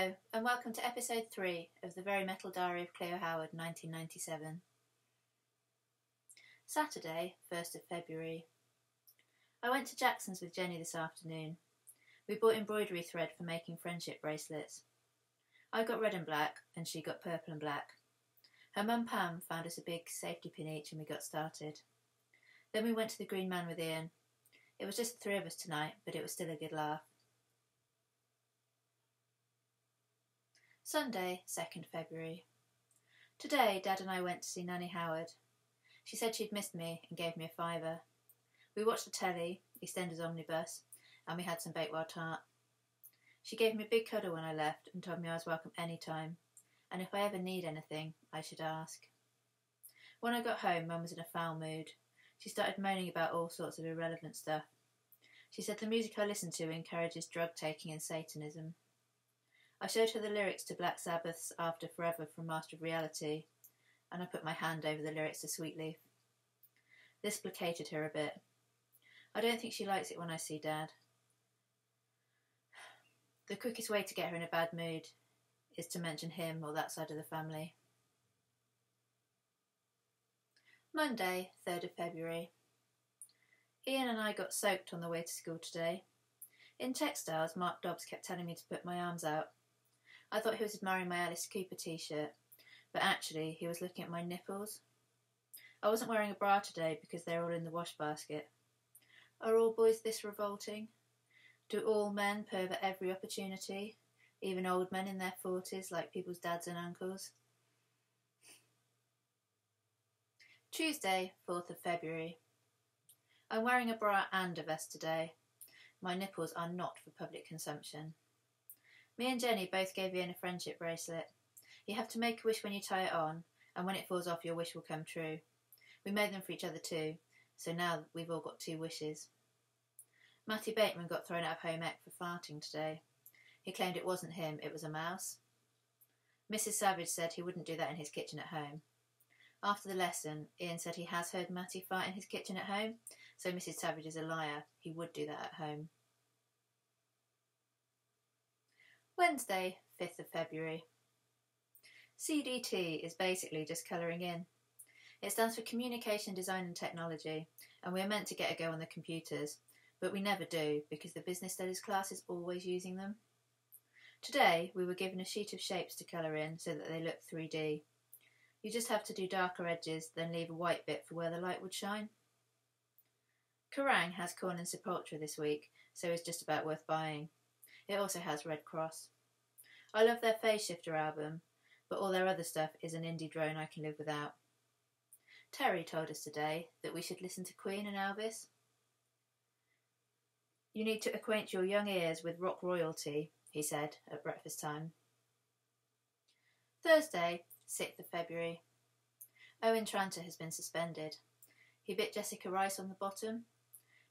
Hello, and welcome to episode 3 of the Very Metal Diary of Cleo Howard, 1997. Saturday, 1st of February. I went to Jackson's with Jenny this afternoon. We bought embroidery thread for making friendship bracelets. I got red and black, and she got purple and black. Her mum Pam found us a big safety pin each, and we got started. Then we went to the Green Man with Ian. It was just the 3 of us tonight, but it was still a good laugh. Sunday, 2nd February. Today, Dad and I went to see Nanny Howard. She said she'd missed me and gave me a £5. We watched the telly, EastEnders Omnibus, and we had some baked wild tart. She gave me a big cuddle when I left and told me I was welcome any time, and if I ever need anything, I should ask. When I got home, Mum was in a foul mood. She started moaning about all sorts of irrelevant stuff. She said the music I listen to encourages drug-taking and Satanism. I showed her the lyrics to Black Sabbath's After Forever from Master of Reality, and I put my hand over the lyrics to Sweet Leaf. This placated her a bit. I don't think she likes it when I see Dad. The quickest way to get her in a bad mood is to mention him or that side of the family. Monday, 3rd of February. Ian and I got soaked on the way to school today. In textiles, Mark Dobbs kept telling me to put my arms out. I thought he was admiring my Alice Cooper t-shirt, but actually he was looking at my nipples. I wasn't wearing a bra today because they're all in the wash basket. Are all boys this revolting? Do all men pervert every opportunity, even old men in their 40s like people's dads and uncles? Tuesday, 4th of February. I'm wearing a bra and a vest today. My nipples are not for public consumption. Me and Jenny both gave Ian a friendship bracelet. You have to make a wish when you tie it on, and when it falls off your wish will come true. We made them for each other too, so now we've all got 2 wishes. Matty Bateman got thrown out of home ec for farting today. He claimed it wasn't him, it was a mouse. Mrs. Savage said he wouldn't do that in his kitchen at home. After the lesson, Ian said he has heard Matty fart in his kitchen at home, so Mrs. Savage is a liar. He would do that at home. Wednesday, 5th of February. CDT is basically just colouring in. It stands for Communication, Design and Technology, and we are meant to get a go on the computers, but we never do because the business studies class is always using them. Today, we were given a sheet of shapes to colour in so that they look 3D. You just have to do darker edges, then leave a white bit for where the light would shine. Kerrang has Corn and Sepultura this week, so it's just about worth buying. It also has Red Cross. I love their Phase Shifter album, but all their other stuff is an indie drone I can live without. Terry told us today that we should listen to Queen and Elvis. You need to acquaint your young ears with rock royalty, he said at breakfast time. Thursday, 6th of February. Owen Tranter has been suspended. He bit Jessica Rice on the bottom.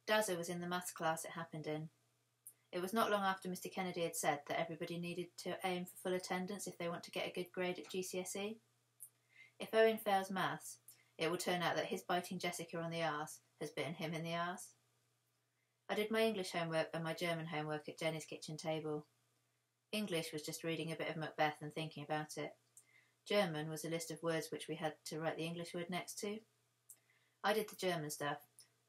Dazza was in the maths class it happened in. It was not long after Mr. Kennedy had said that everybody needed to aim for full attendance if they want to get a good grade at GCSE. If Owen fails maths, it will turn out that his biting Jessica on the arse has bitten him in the arse. I did my English homework and my German homework at Jenny's kitchen table. English was just reading a bit of Macbeth and thinking about it. German was a list of words which we had to write the English word next to. I did the German stuff,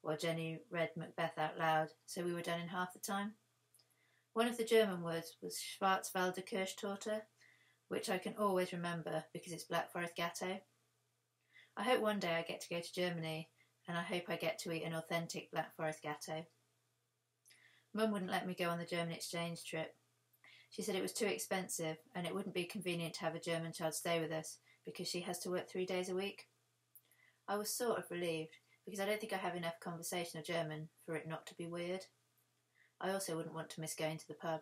while Jenny read Macbeth out loud, so we were done in half the time. One of the German words was Schwarzwälder Kirschtorte, which I can always remember because it's Black Forest Gatto. I hope one day I get to go to Germany, and I hope I get to eat an authentic Black Forest Gatto. Mum wouldn't let me go on the German exchange trip. She said it was too expensive and it wouldn't be convenient to have a German child stay with us because she has to work 3 days a week. I was sort of relieved because I don't think I have enough conversational German for it not to be weird. I also wouldn't want to miss going to the pub.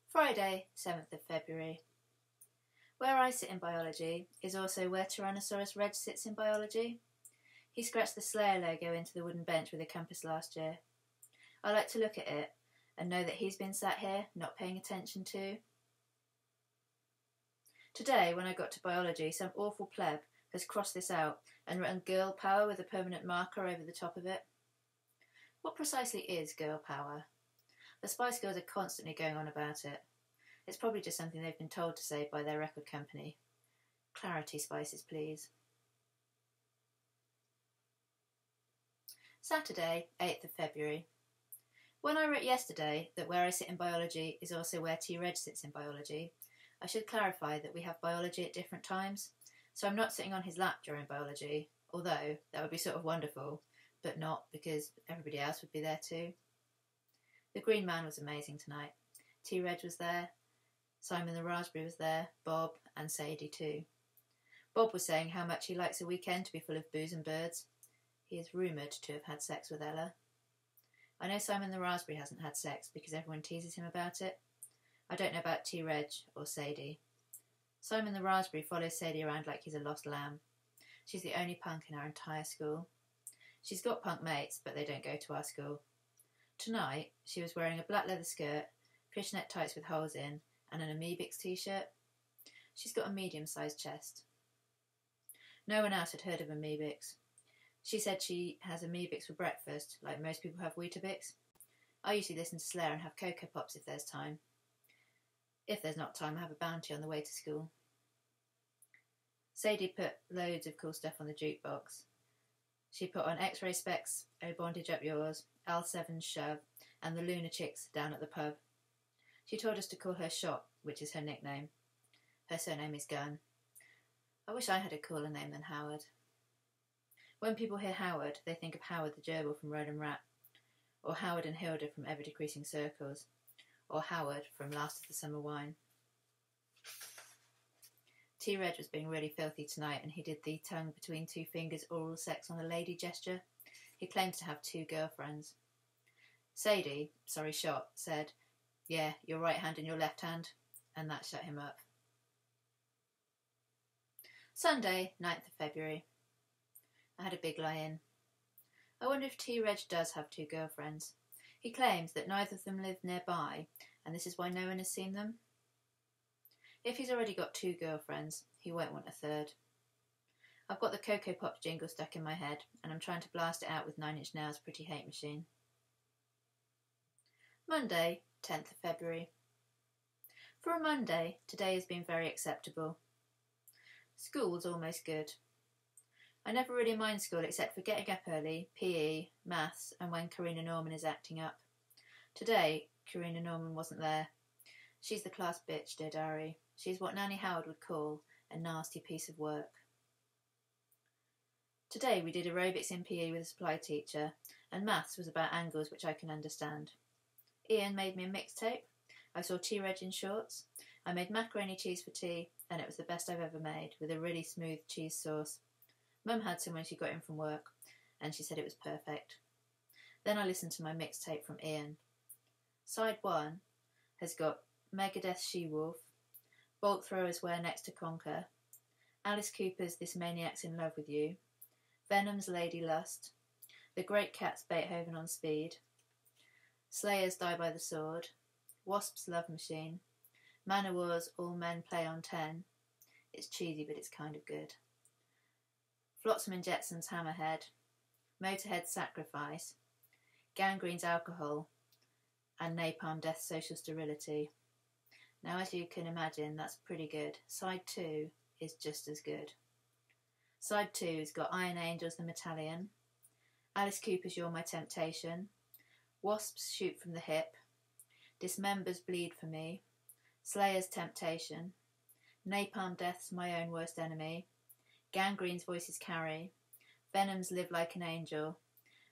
Friday, 7th of February. Where I sit in biology is also where Tyrannosaurus Rex sits in biology. He scratched the Slayer logo into the wooden bench with a compass last year. I like to look at it and know that he's been sat here, not paying attention to. Today, when I got to biology, some awful pleb has crossed this out and written girl power with a permanent marker over the top of it. What precisely is girl power? The Spice Girls are constantly going on about it. It's probably just something they've been told to say by their record company. Clarity, Spices, please. Saturday, 8th of February. When I wrote yesterday that where I sit in biology is also where T-Reg sits in biology, I should clarify that we have biology at different times, so I'm not sitting on his lap during biology, although that would be sort of wonderful, but not because everybody else would be there too. The Green Man was amazing tonight. T-Reg was there, Simon the Raspberry was there, Bob and Sadie too. Bob was saying how much he likes a weekend to be full of booze and birds. He is rumoured to have had sex with Ella. I know Simon the Raspberry hasn't had sex because everyone teases him about it. I don't know about T-Reg or Sadie. Simon the Raspberry follows Sadie around like he's a lost lamb. She's the only punk in our entire school. She's got punk mates, but they don't go to our school. Tonight, she was wearing a black leather skirt, fishnet tights with holes in, and an Amoebix t-shirt. She's got a medium-sized chest. No one else had heard of Amoebix. She said she has Amoebix for breakfast, like most people have Weetabix. I usually listen to Slayer and have Cocoa Pops if there's time. If there's not time, I have a Bounty on the way to school. Sadie put loads of cool stuff on the jukebox. She put on X-Ray Specs, Oh Bondage Up Yours, L7's Shove, and the Lunar Chicks down at the pub. She told us to call her Shot, which is her nickname. Her surname is Gunn. I wish I had a cooler name than Howard. When people hear Howard, they think of Howard the Gerbil from Roland Rat, or Howard and Hilda from Ever Decreasing Circles, or Howard from Last of the Summer Wine. T-Reg was being really filthy tonight, and he did the tongue between two fingers oral sex on a lady gesture. He claims to have 2 girlfriends. Sadie, Shot, said, "Yeah, your right hand and your left hand," and that shut him up. Sunday, 9th of February. I had a big lie-in. I wonder if T-Reg does have 2 girlfriends. He claims that neither of them live nearby, and this is why no one has seen them. If he's already got 2 girlfriends, he won't want a third. I've got the Cocoa Pops jingle stuck in my head, and I'm trying to blast it out with 9 Inch Nails' Pretty Hate Machine. Monday, 10th of February. For a Monday, today has been very acceptable. School's almost good. I never really mind school except for getting up early, PE, maths, and when Karina Norman is acting up. Today, Karina Norman wasn't there. She's the class bitch, dear diary. She's what Nanny Howard would call a nasty piece of work. Today we did aerobics in PE with a supply teacher, and maths was about angles which I can understand. Ian made me a mixtape. I saw T-Reg in shorts. I made macaroni cheese for tea, and it was the best I've ever made, with a really smooth cheese sauce. Mum had some when she got in from work, and she said it was perfect. Then I listened to my mixtape from Ian. Side 1 has got Megadeth's She-Wolf, Bolt Thrower's Where Next to Conquer, Alice Cooper's This Maniac's in Love with You, Venom's Lady Lust, The Great Cat's Beethoven on Speed, Slayer's Die by the Sword, Wasp's Love Machine, Manowar's All Men Play on 10. It's cheesy, but it's kind of good. Flotsam and Jetson's Hammerhead, Motorhead's Sacrifice, Gangrene's Alcohol, and Napalm Death's Social Sterility. Now, as you can imagine, that's pretty good. Side 2 is just as good. Side 2's got Iron Angels, The Metallion, Alice Cooper's You're My Temptation, Wasps Shoot from the Hip, Dismember's Bleed for Me, Slayer's Temptation, Napalm Death's My Own Worst Enemy, Gangrene's Voices Carry, Venom's Live Like an Angel,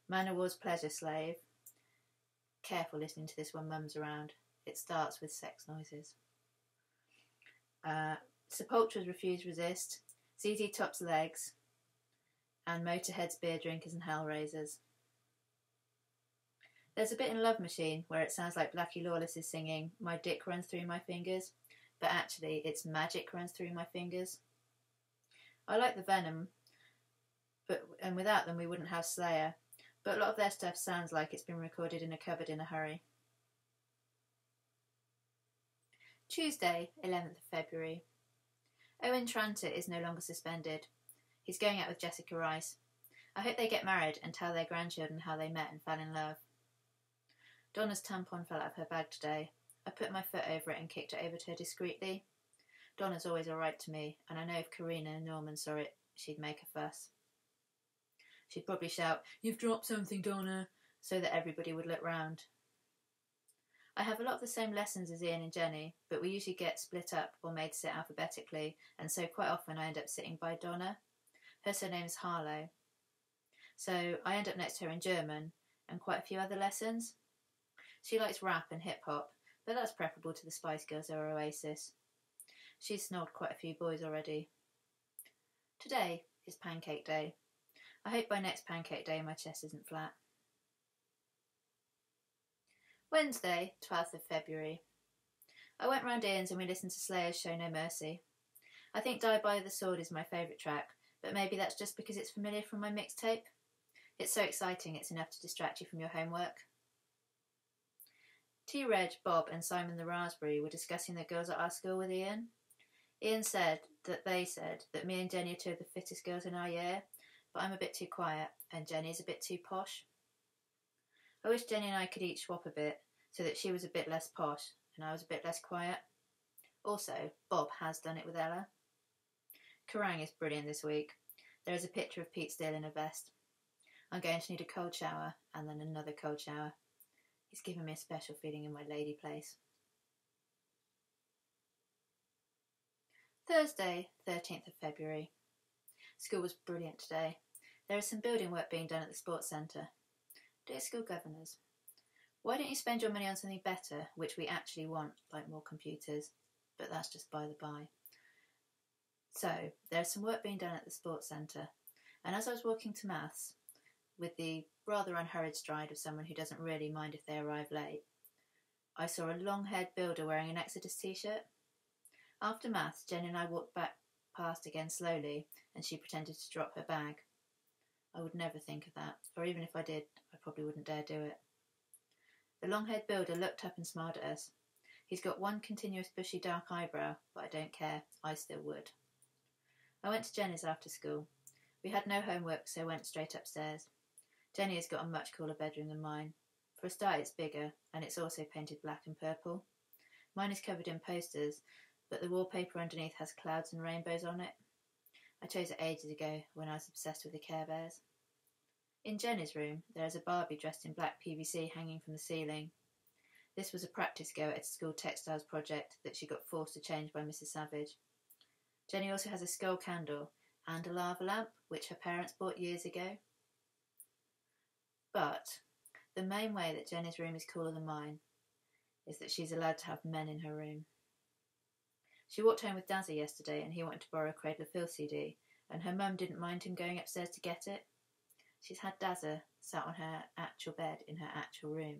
Manowar's Pleasure Slave. Careful listening to this when Mum's around. It starts with sex noises. Sepultura's Refuse Resist, ZZ Top's Legs, and Motorhead's Beer Drinkers and Hellraisers. There's a bit in Love Machine where it sounds like Blackie Lawless is singing My Dick Runs Through My Fingers, but actually it's Magic Runs Through My Fingers. I like the Venom, and without them we wouldn't have Slayer, but a lot of their stuff sounds like it's been recorded in a cupboard in a hurry. Tuesday, 11th of February. Owen Tranter is no longer suspended. He's going out with Jessica Rice. I hope they get married and tell their grandchildren how they met and fell in love. Donna's tampon fell out of her bag today. I put my foot over it and kicked it over to her discreetly. Donna's always alright to me, and I know if Karina and Norman saw it, she'd make a fuss. She'd probably shout, "You've dropped something, Donna," so that everybody would look round. I have a lot of the same lessons as Ian and Jenny, but we usually get split up or made to sit alphabetically, and so quite often I end up sitting by Donna. Her surname is Harlow. So I end up next to her in German and quite a few other lessons. She likes rap and hip-hop, but that's preferable to the Spice Girls or Oasis. She's snogged quite a few boys already. Today is Pancake Day. I hope by next Pancake Day my chest isn't flat. Wednesday, 12th of February. I went round Ian's and we listened to Slayer's Show No Mercy. I think Die by the Sword is my favourite track, but maybe that's just because it's familiar from my mixtape. It's so exciting it's enough to distract you from your homework. T-Reg, Bob and Simon the Raspberry were discussing the girls at our school with Ian. Ian said that me and Jenny are two of the fittest girls in our year, but I'm a bit too quiet and Jenny's a bit too posh. I wish Jenny and I could each swap a bit, so that she was a bit less posh and I was a bit less quiet. Also, Bob has done it with Ella. Kerrang is brilliant this week. There is a picture of Pete Steele in a vest. I'm going to need a cold shower and then another cold shower. It's given me a special feeling in my lady place. Thursday, 13th of February. School was brilliant today. There is some building work being done at the sports centre. Dear school governors, why don't you spend your money on something better, which we actually want, like more computers? But that's just by the by. So, there's some work being done at the sports centre, and as I was walking to maths, with the rather unhurried stride of someone who doesn't really mind if they arrive late, I saw a long-haired builder wearing an Exodus t-shirt. After maths, Jenny and I walked back past again slowly, and she pretended to drop her bag. I would never think of that, or even if I did, I probably wouldn't dare do it. The long-haired builder looked up and smiled at us. He's got one continuous bushy dark eyebrow, but I don't care, I still would. I went to Jenny's after school. We had no homework, so went straight upstairs. Jenny has got a much cooler bedroom than mine. For a start, it's bigger, and it's also painted black and purple. Mine is covered in posters, but the wallpaper underneath has clouds and rainbows on it. I chose it ages ago, when I was obsessed with the Care Bears. In Jenny's room, there is a Barbie dressed in black PVC hanging from the ceiling. This was a practice go at a school textiles project that she got forced to change by Mrs. Savage. Jenny also has a skull candle and a lava lamp, which her parents bought years ago. But the main way that Jenny's room is cooler than mine is that she's allowed to have men in her room. She walked home with Dazza yesterday and he wanted to borrow a Cradle of Filth CD, and her mum didn't mind him going upstairs to get it. She's had Dazza sat on her actual bed in her actual room.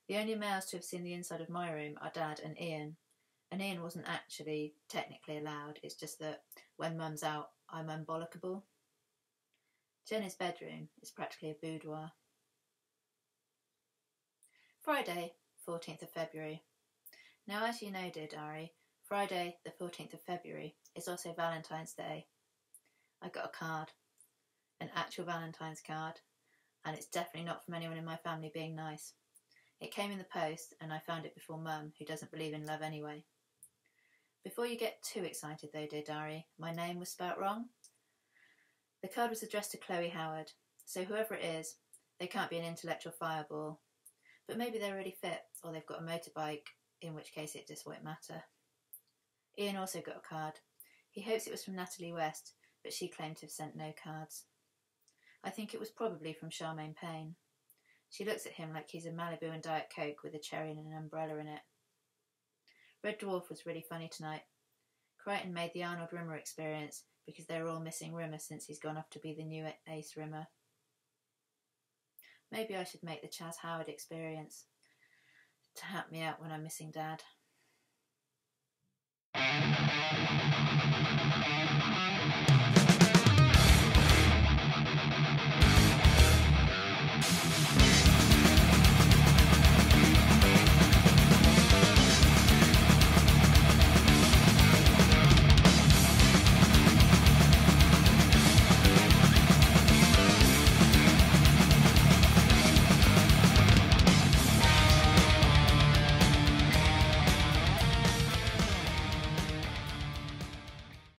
The only males to have seen the inside of my room are Dad and Ian wasn't actually technically allowed, it's just that when Mum's out, I'm unbollockable. Jenny's bedroom is practically a boudoir. Friday, 14th of February. Now, as you know, dear diary, Friday, the 14th of February, is also Valentine's Day. I got a card, an actual Valentine's card, and it's definitely not from anyone in my family being nice. It came in the post, and I found it before Mum, who doesn't believe in love anyway. Before you get too excited though, dear diary, my name was spelt wrong. The card was addressed to Chloe Howard, so whoever it is, they can't be an intellectual fireball. But maybe they're really fit, or they've got a motorbike, in which case it just won't matter. Ian also got a card. He hopes it was from Natalie West, but she claimed to have sent no cards. I think it was probably from Charmaine Payne. She looks at him like he's a Malibu and Diet Coke with a cherry and an umbrella in it. Red Dwarf was really funny tonight. Crichton made the Arnold Rimmer experience because they're all missing Rimmer since he's gone off to be the new ace Rimmer. Maybe I should make the Chaz Howard experience to help me out when I'm missing Dad.